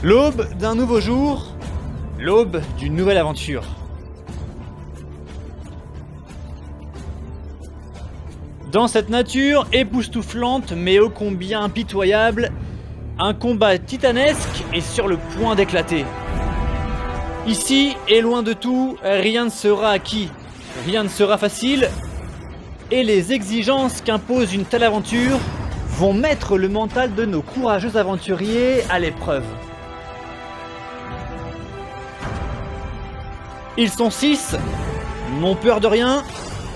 L'aube d'un nouveau jour, l'aube d'une nouvelle aventure. Dans cette nature époustouflante mais ô combien impitoyable, un combat titanesque est sur le point d'éclater. Ici et loin de tout, rien ne sera acquis, rien ne sera facile, et les exigences qu'impose une telle aventure vont mettre le mental de nos courageux aventuriers à l'épreuve. Ils sont 6, n'ont peur de rien,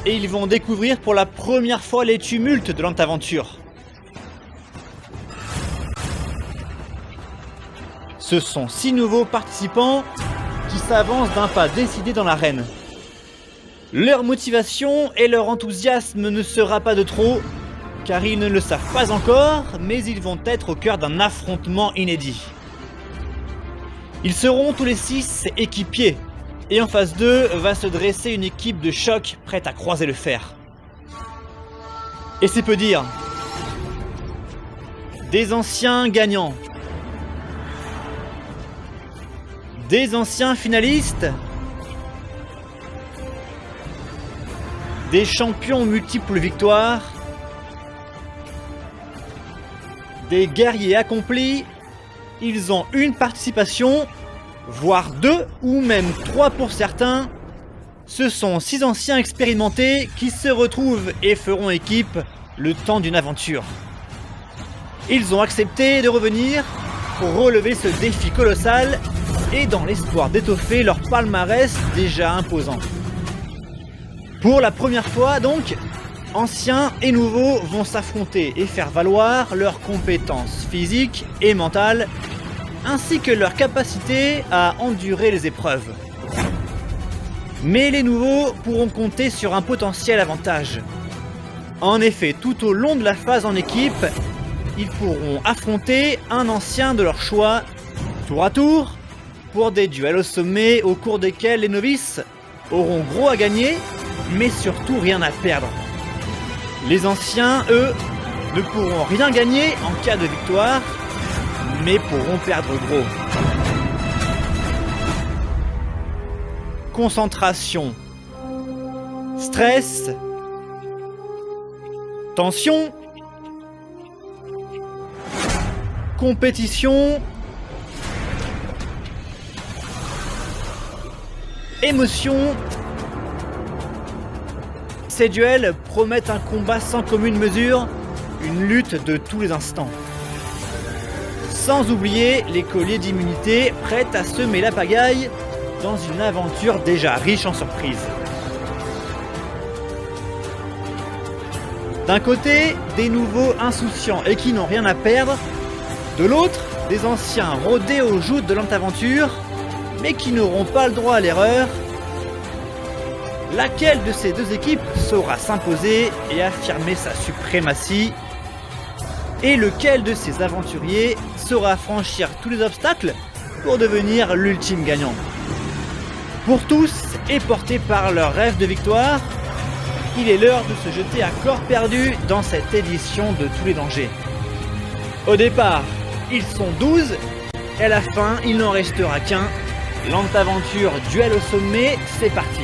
et ils vont découvrir pour la première fois les tumultes de lente aventure. Ce sont 6 nouveaux participants qui s'avancent d'un pas décidé dans l'arène. Leur motivation et leur enthousiasme ne sera pas de trop, car ils ne le savent pas encore, mais ils vont être au cœur d'un affrontement inédit. Ils seront tous les 6 équipiers, et en face d'eux va se dresser une équipe de choc prête à croiser le fer. Et c'est peu dire. Des anciens gagnants. Des anciens finalistes. Des champions multiples victoires. Des guerriers accomplis. Ils ont une participation, voire 2 ou même 3 pour certains. Ce sont 6 anciens expérimentés qui se retrouvent et feront équipe le temps d'une aventure. Ils ont accepté de revenir pour relever ce défi colossal et dans l'espoir d'étoffer leur palmarès déjà imposant. Pour la première fois donc, anciens et nouveaux vont s'affronter et faire valoir leurs compétences physiques et mentales, ainsi que leur capacité à endurer les épreuves. Mais les nouveaux pourront compter sur un potentiel avantage. En effet, tout au long de la phase en équipe, ils pourront affronter un ancien de leur choix, tour à tour, pour des duels au sommet au cours desquels les novices auront gros à gagner, mais surtout rien à perdre. Les anciens, eux, ne pourront rien gagner en cas de victoire, mais pourront perdre gros. Concentration, stress, tension, compétition, émotion. Ces duels promettent un combat sans commune mesure, une lutte de tous les instants. Sans oublier les colliers d'immunité prêts à semer la pagaille dans une aventure déjà riche en surprises. D'un côté, des nouveaux insouciants et qui n'ont rien à perdre. De l'autre, des anciens rodés aux joutes de lente aventure, mais qui n'auront pas le droit à l'erreur. Laquelle de ces deux équipes saura s'imposer et affirmer sa suprématie? Et lequel de ces aventuriers saura franchir tous les obstacles pour devenir l'ultime gagnant? Pour tous, et portés par leur rêve de victoire, il est l'heure de se jeter à corps perdu dans cette édition de tous les dangers. Au départ, ils sont 12, et à la fin, il n'en restera qu'un. Lente aventure duel au sommet, c'est parti.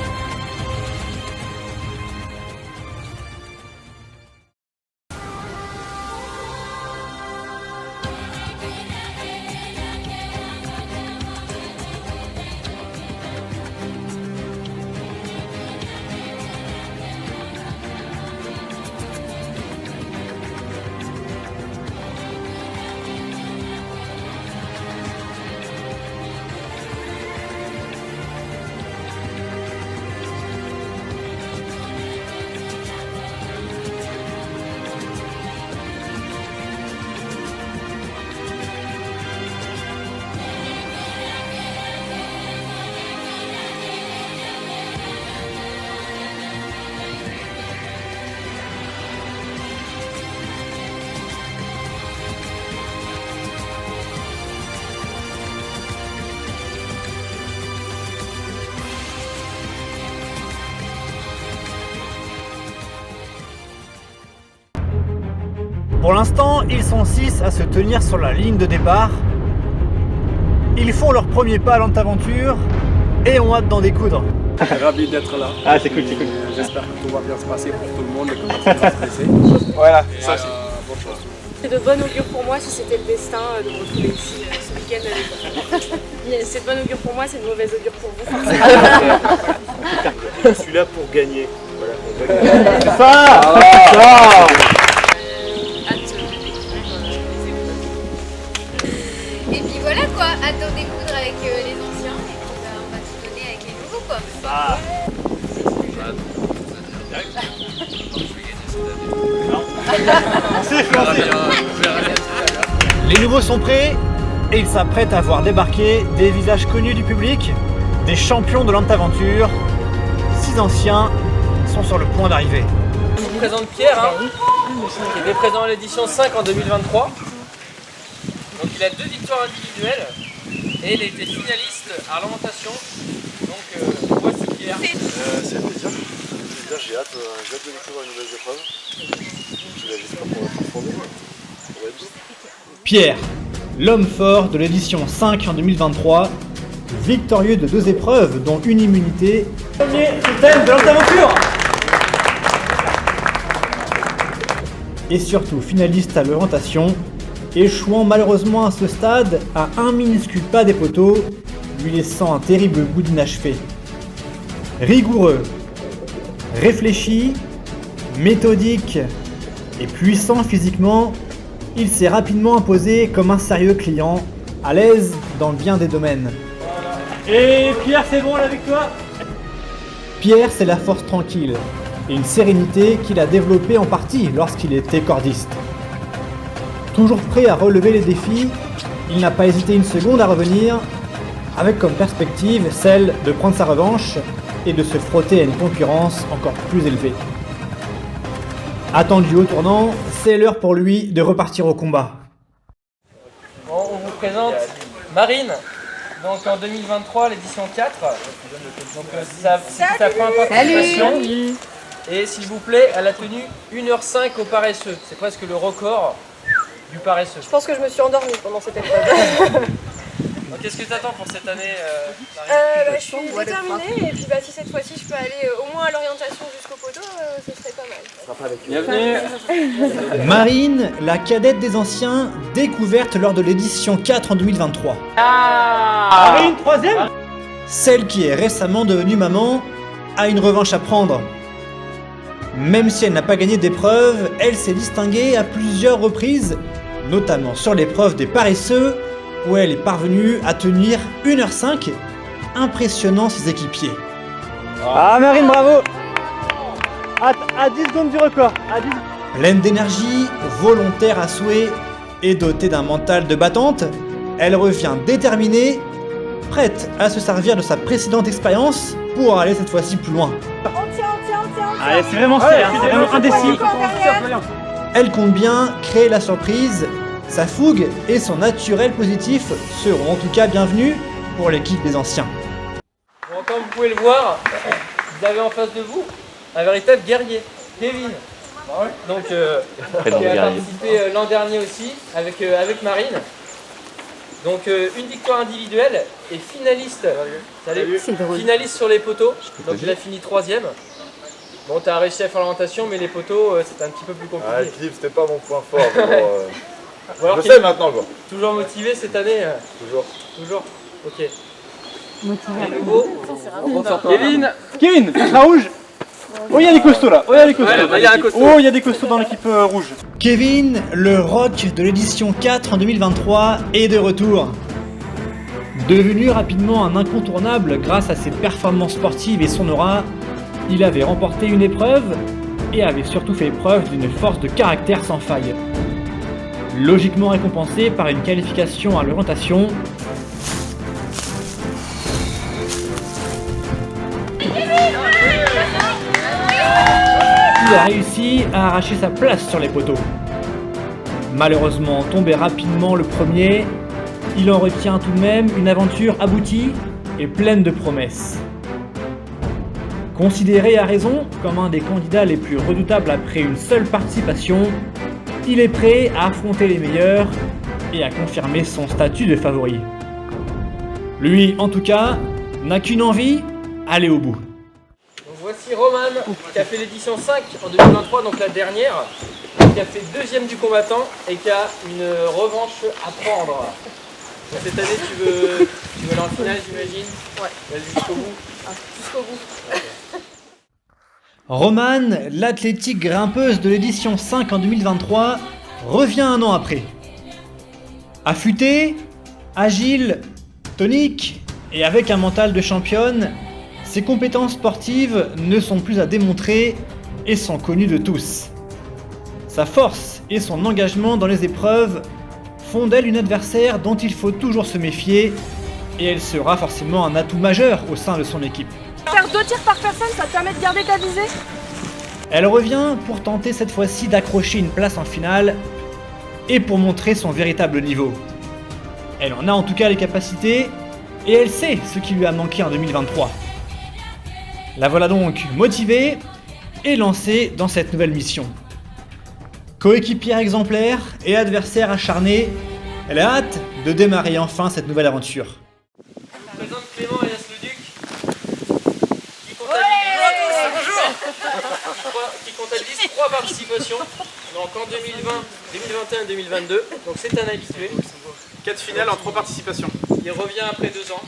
Pour l'instant, ils sont 6 à se tenir sur la ligne de départ. Ils font leur premier pas à l'Antaventure et ont hâte d'en découdre. Ravi d'être là. Ah, c'est cool, c'est cool. J'espère que tout va bien se passer pour tout le monde et que personne ne va se blesser. Voilà, Et, ça bonne chance. C'est de bon augure pour moi si c'était le destin de me retrouver ici ce week-end avec vous. C'est de bon augure pour moi, c'est de mauvaise augure pour vous. Je suis là pour gagner. Voilà, on va gagner. c'est ça. Hâte de découvrir les épreuves. Et puis voilà quoi, hâte d'en découdre avec les anciens et puis on va tout donner avec les nouveaux quoi. Les nouveaux sont prêts et ils s'apprêtent à voir débarquer des visages connus du public, des champions de l'Antaventure. 6 anciens sont sur le point d'arriver. Je vous présente Pierre, qui était présent à l'édition 5 en 2023. Donc il a 2 victoires individuelles et il était finaliste à l'orientation. Donc voici Pierre. C'est un plaisir. J'ai hâte de découvrir une nouvelle épreuve. J'espère qu'on va transformer. On va être bien. Pierre, l'homme fort de l'édition 5 en 2023, victorieux de 2 épreuves dont une immunité. Premier thème de l'Antaventure. Et surtout finaliste à l'orientation, échouant malheureusement à ce stade à un minuscule pas des poteaux, lui laissant un terrible goût d'inachevé. Rigoureux, réfléchi, méthodique et puissant physiquement, il s'est rapidement imposé comme un sérieux client, à l'aise dans bien des domaines. Et Pierre, c'est bon la victoire? Pierre, c'est la force tranquille et une sérénité qu'il a développée en partie lorsqu'il était cordiste. Toujours prêt à relever les défis, il n'a pas hésité une seconde à revenir, avec comme perspective celle de prendre sa revanche et de se frotter à une concurrence encore plus élevée. Attendu au tournant, c'est l'heure pour lui de repartir au combat. Bon, on vous présente Marine, donc en 2023, l'édition 4. Donc c'est sa première participation. Et s'il vous plaît, elle a tenu 1h05 au paresseux. C'est presque le record du paresseux. Je pense que je me suis endormie pendant cette épreuve. Qu'est-ce que tu attends pour cette année, Marine? Je suis déterminée et puis si cette fois-ci je peux aller au moins à l'orientation jusqu'au poteau, ce serait pas mal. Bienvenue. Marine, la cadette des anciens, découverte lors de l'édition 4 en 2023. Marine, troisième. Celle qui est récemment devenue maman a une revanche à prendre. Même si elle n'a pas gagné d'épreuve, elle s'est distinguée à plusieurs reprises, notamment sur l'épreuve des paresseux, où elle est parvenue à tenir 1h05, impressionnant ses équipiers. Ah, Marine, bravo. À 10 secondes du record. Pleine d'énergie, volontaire à souhait et dotée d'un mental de battante, elle revient déterminée, prête à se servir de sa précédente expérience pour aller cette fois-ci plus loin. Allez, c'est vraiment indécis. Elle compte bien créer la surprise. Sa fougue et son naturel positif seront en tout cas bienvenus pour l'équipe des anciens. Bon, comme vous pouvez le voir, vous avez en face de vous un véritable guerrier, Kevin. Donc, qui a participé l'an dernier aussi avec Marine. Donc une victoire individuelle et finaliste. Finaliste sur les poteaux. Donc il a fini 3ème. Bon, tu as réussi à faire l'orientation, mais les poteaux, c'était un petit peu plus compliqué. Ah, l'équilibre, c'était pas mon point fort. Mais bon, Ou alors, je sais maintenant quoi. toujours motivé cette année Toujours. Toujours. Ok. Motivé. Et nouveau. Kevin, la rouge. Oh, il y a des costauds là. Oh, il y a des costauds. Ouais, il y a un costaud. Oh, il y a des costauds dans l'équipe rouge. Kevin, le rock de l'édition 4 en 2023, est de retour. Devenu rapidement un incontournable grâce à ses performances sportives et son aura, il avait remporté une épreuve et avait surtout fait preuve d'une force de caractère sans faille. Logiquement récompensé par une qualification à l'orientation, il a réussi à arracher sa place sur les poteaux. Malheureusement tombé rapidement le premier, il en retient tout de même une aventure aboutie et pleine de promesses. Considéré à raison comme un des candidats les plus redoutables après une seule participation, il est prêt à affronter les meilleurs et à confirmer son statut de favori. Lui, en tout cas, n'a qu'une envie, aller au bout. Donc voici Roman qui a fait l'édition 5 en 2023, donc la dernière, qui a fait 2e du combattant et qui a une revanche à prendre. Donc cette année tu veux aller en finale, j'imagine? Ouais. Jusqu'au bout. Jusqu'au bout. Roman, l'athlétique grimpeuse de l'édition 5 en 2023, revient un an après. Affûtée, agile, tonique et avec un mental de championne, ses compétences sportives ne sont plus à démontrer et sont connues de tous. Sa force et son engagement dans les épreuves font d'elle une adversaire dont il faut toujours se méfier et elle sera forcément un atout majeur au sein de son équipe. Faire 2 tirs par personne, ça te permet de garder ta visée? Elle revient pour tenter cette fois-ci d'accrocher une place en finale et pour montrer son véritable niveau. Elle en a en tout cas les capacités et elle sait ce qui lui a manqué en 2023. La voilà donc motivée et lancée dans cette nouvelle mission. Coéquipière exemplaire et adversaire acharné, elle a hâte de démarrer enfin cette nouvelle aventure. Je présente Clément alias le Duc, qui comptabilise 3 participations, donc en 2020, 2021 et 2022, donc c'est un habitué. 4 finales en 3 participations. Il revient après 2 ans,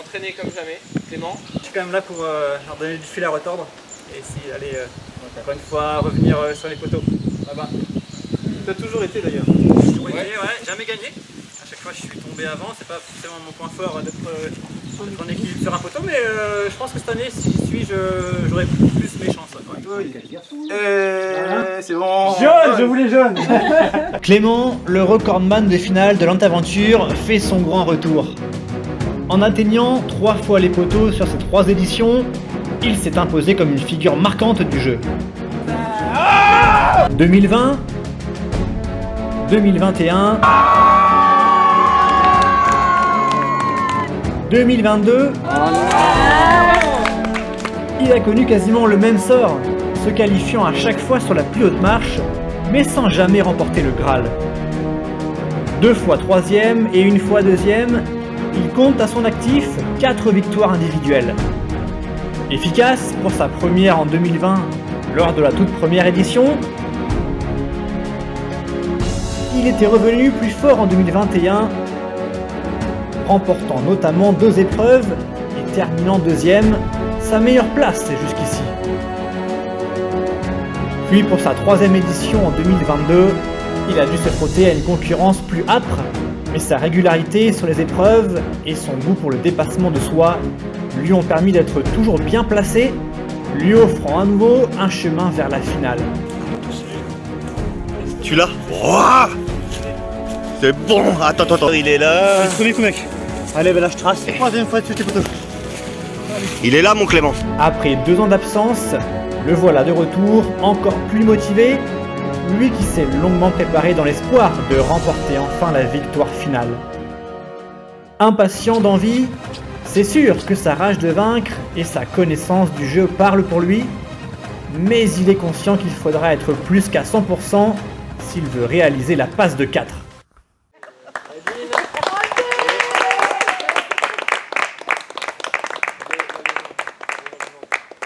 entraîné comme jamais. Clément? Je suis quand même là pour leur donner du fil à retordre et essayer d'aller encore une fois revenir sur les poteaux. Là-bas. Tu as toujours été d'ailleurs. Toujours été, ouais, jamais gagné. À chaque fois je suis tombé avant, c'est pas forcément mon point fort d'être en équilibre sur un poteau, mais je pense que cette année, si j'y suis, j'aurai plus mes chances. Ouais. C'est bon. Jaune, je voulais jaune. Clément, le recordman de finale de l'Antaventure, fait son grand retour. En atteignant 3 fois les poteaux sur ces 3 éditions, il s'est imposé comme une figure marquante du jeu. 2020, 2021, 2022, il a connu quasiment le même sort, se qualifiant à chaque fois sur la plus haute marche, mais sans jamais remporter le Graal. 2 fois 3e et 1 fois 2e, il compte à son actif 4 victoires individuelles. Efficace pour sa première en 2020 lors de la toute première édition, il était revenu plus fort en 2021, remportant notamment 2 épreuves et terminant 2e, sa meilleure place jusqu'ici. Puis pour sa 3e édition en 2022, il a dû se frotter à une concurrence plus âpre, mais sa régularité sur les épreuves et son goût pour le dépassement de soi lui ont permis d'être toujours bien placé, lui offrant à nouveau un chemin vers la finale. Tu l'as? Ouah, c'est bon. Attends, il est là. Trop vite, mec. Allez, ben là je trace. 3e fois de suite les poteaux. Il est là, mon Clément. Après 2 ans d'absence, le voilà de retour, encore plus motivé, lui qui s'est longuement préparé dans l'espoir de remporter enfin la victoire finale. Impatient d'envie, c'est sûr que sa rage de vaincre et sa connaissance du jeu parlent pour lui, mais il est conscient qu'il faudra être plus qu'à 100% s'il veut réaliser la passe de 4.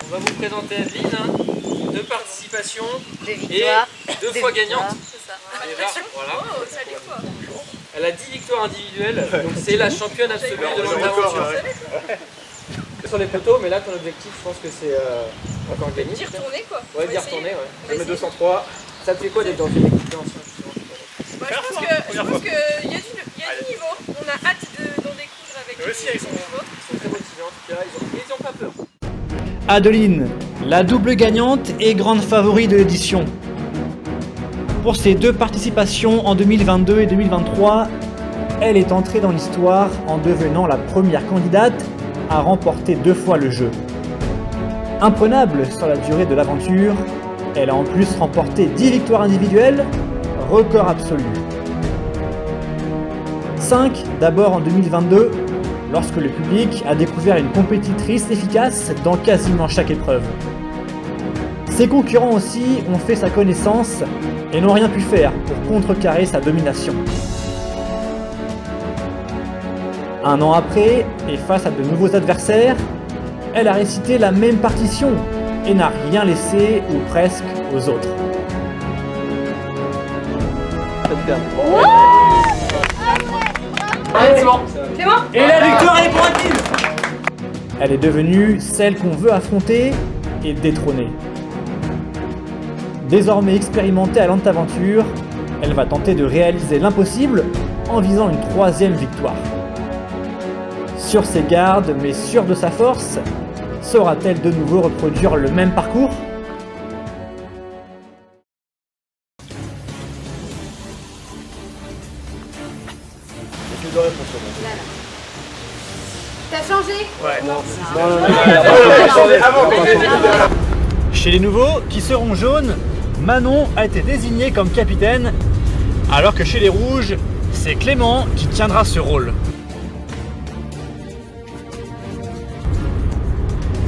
On va vous présenter Adeline, 2 participations 2 et victoires. 2 fois gagnante. C'est ça. Déjà, voilà. Oh, salut quoi. Elle a 10 victoires individuelles, donc c'est la championne absolue de l'Antaventure. Sur les poteaux, mais là ton objectif, je pense que c'est encore gagner. D'y retourner quoi. Ouais, d'y retourner, ouais. On va essayer. 203. Ça te fait quoi d'être dans une équipe d'anciens? Bah, je pense qu'il y a du niveau. On a hâte d'en découdre avec eux. Eux aussi, ils sont niveau. Ils sont très motivés en tout cas, ils ont pas peur. Adeline, la double gagnante et grande favorite de l'édition. Pour ses 2 participations en 2022 et 2023, elle est entrée dans l'histoire en devenant la première candidate à remporter 2 fois le jeu. Imprenable sur la durée de l'aventure, elle a en plus remporté 10 victoires individuelles, record absolu. 5 d'abord en 2022, lorsque le public a découvert une compétitrice efficace dans quasiment chaque épreuve. Ses concurrents aussi ont fait sa connaissance et n'ont rien pu faire pour contrecarrer sa domination. Un an après, et face à de nouveaux adversaires, elle a récité la même partition et n'a rien laissé, ou presque, aux autres. Allez, c'est bon. Et la victoire est pour Athènes. Elle est devenue celle qu'on veut affronter et détrôner. Désormais expérimentée à l'Antaventure, elle va tenter de réaliser l'impossible en visant une 3e victoire. Sur ses gardes, mais sûre de sa force, saura-t-elle de nouveau reproduire le même parcours ? T'as changé? Chez les nouveaux, qui seront jaunes, Manon a été désignée comme capitaine, alors que chez les rouges, c'est Clément qui tiendra ce rôle.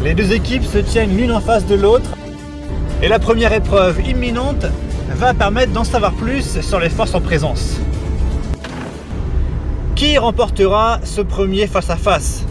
Les deux équipes se tiennent l'une en face de l'autre, et la première épreuve imminente va permettre d'en savoir plus sur les forces en présence. Qui remportera ce premier face-à-face ?